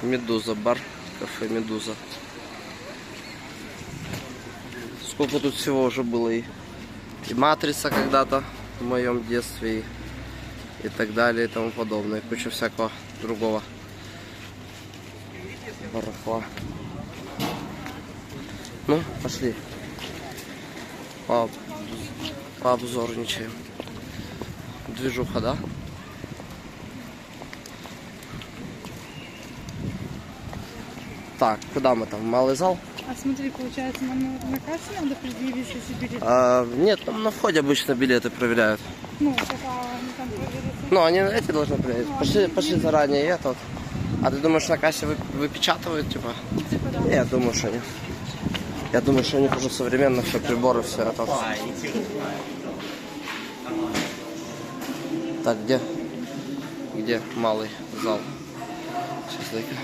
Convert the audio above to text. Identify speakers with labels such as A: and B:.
A: Медуза, бар, кафе Медуза. Сколько тут всего уже было. И Матрица когда-то в моем детстве, и так далее, и тому подобное. Куча всякого другого барахла. Ну, пошли. Пообзорничаем. Движуха, да? Так, куда мы там? Малый зал?
B: А смотри, получается, нам на кассе надо предъявить, если билет?
A: Нет, там на входе обычно билеты проверяют.
B: Ну, пока они там проверятся.
A: Ну, они эти должны проверить. Пошли заранее этот. А ты думаешь, на кассе выпечатывают, типа?
B: Типа, да.
A: Я думаю, что нет. Я думаю, что у них уже современно все приборы, все это. Так, где? Где малый зал? Сейчас дай-ка.